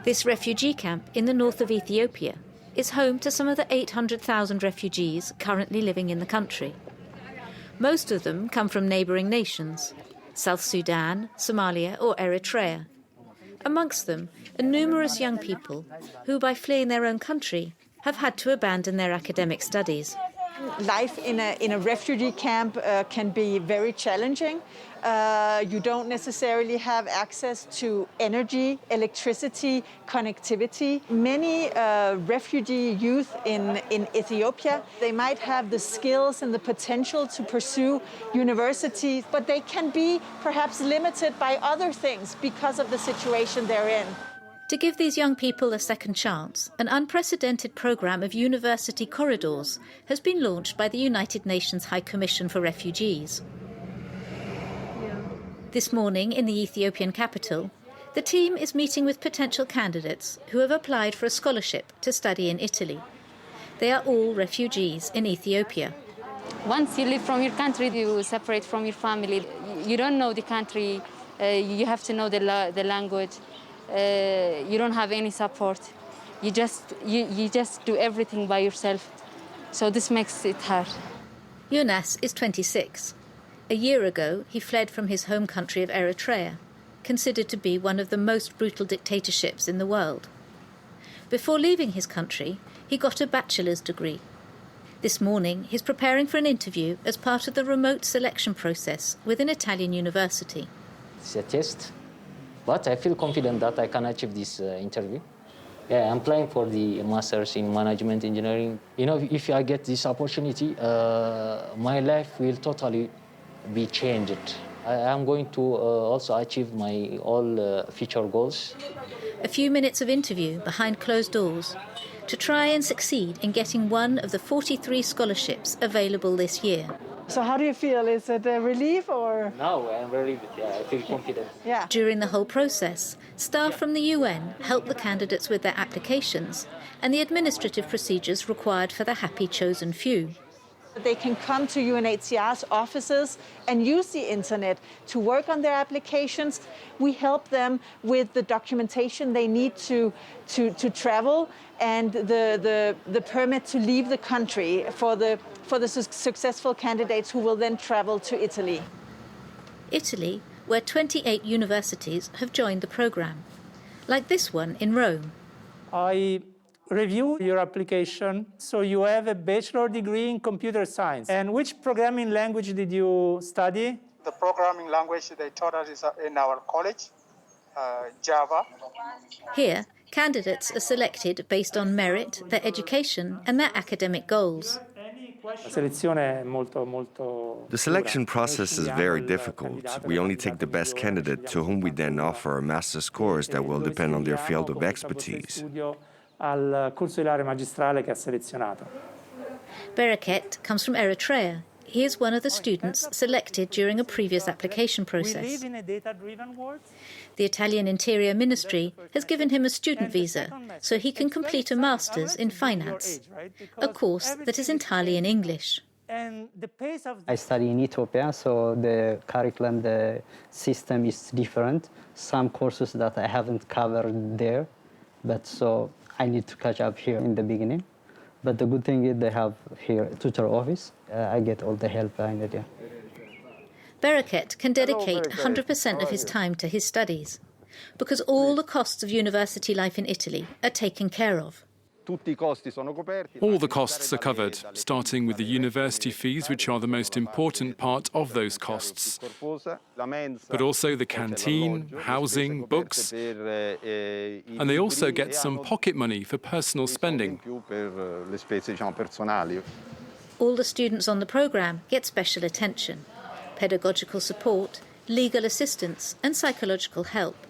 This refugee camp in the north of Ethiopia is home to some of the 800,000 refugees currently living in the country. Most of them come from neighbouring nations, South Sudan, Somalia or Eritrea. Amongst them are numerous young people who, by fleeing their own country, have had to abandon their academic studies. Life in a refugee camp can be very challenging. You don't necessarily have access to energy, electricity, connectivity. Many refugee youth in Ethiopia, they might have the skills and the potential to pursue university, but they can be perhaps limited by other things because of the situation they're in. To give these young people a second chance, an unprecedented programme of university corridors has been launched by the United Nations High Commission for Refugees. This morning in the Ethiopian capital, the team is meeting with potential candidates who have applied for a scholarship to study in Italy. They are all refugees in Ethiopia. Once you leave from your country, you separate from your family. You don't know the country, you have to know the language. You don't have any support. You just do everything by yourself. So this makes it hard. Jonas is 26. A year ago, he fled from his home country of Eritrea, considered to be one of the most brutal dictatorships in the world. Before leaving his country, he got a bachelor's degree. This morning, he's preparing for an interview as part of the remote selection process with an Italian university. It's a test. But I feel confident that I can achieve this interview. Yeah, I'm applying for the Master's in Management Engineering. You know, if I get this opportunity, my life will totally be changed. I'm going to also achieve my all future goals. A few minutes of interview behind closed doors to try and succeed in getting one of the 43 scholarships available this year. So how do you feel? Is it a relief or? No, I'm relieved. Yeah, I feel confident. Yeah. During the whole process, staff from the UN help the candidates with their applications and the administrative procedures required for the happy chosen few. They can come to UNHCR's offices and use the internet to work on their applications. We help them with the documentation they need to travel and the permit to leave the country for the successful candidates who will then travel to Italy. Italy, where 28 universities have joined the programme, like this one in Rome. I review your application. So you have a bachelor degree in computer science. And which programming language did you study? The programming language they taught us is in our college, Java. Here, candidates are selected based on merit, their education and their academic goals. The selection process is very difficult. We only take the best candidate to whom we then offer a master's course that will depend on their field of expertise. Bereket comes from Eritrea. He is one of the students selected during a previous application process. The Italian Interior Ministry has given him a student visa so he can complete a master's in finance, a course that is entirely in English. I study in Ethiopia, so the curriculum, the system is different. Some courses that I haven't covered there, but so I need to catch up here in the beginning. But the good thing is they have here a tutor office. I get all the help I need. Bereket can dedicate 100% of his time to his studies because all the costs of university life in Italy are taken care of. All the costs are covered, starting with the university fees, which are the most important part of those costs, but also the canteen, housing, books, and they also get some pocket money for personal spending. All the students on the programme get special attention, pedagogical support, legal assistance and psychological help.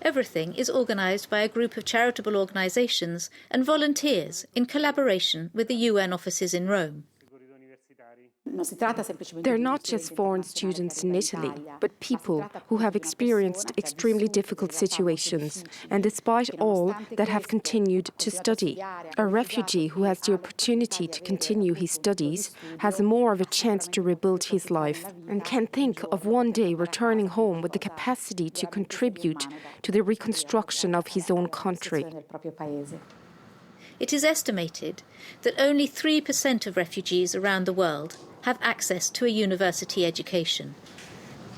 Everything is organised by a group of charitable organisations and volunteers in collaboration with the UN offices in Rome. They're not just foreign students in Italy, but people who have experienced extremely difficult situations and despite all that have continued to study. A refugee who has the opportunity to continue his studies has more of a chance to rebuild his life and can think of one day returning home with the capacity to contribute to the reconstruction of his own country. It is estimated that only 3% of refugees around the world have access to a university education.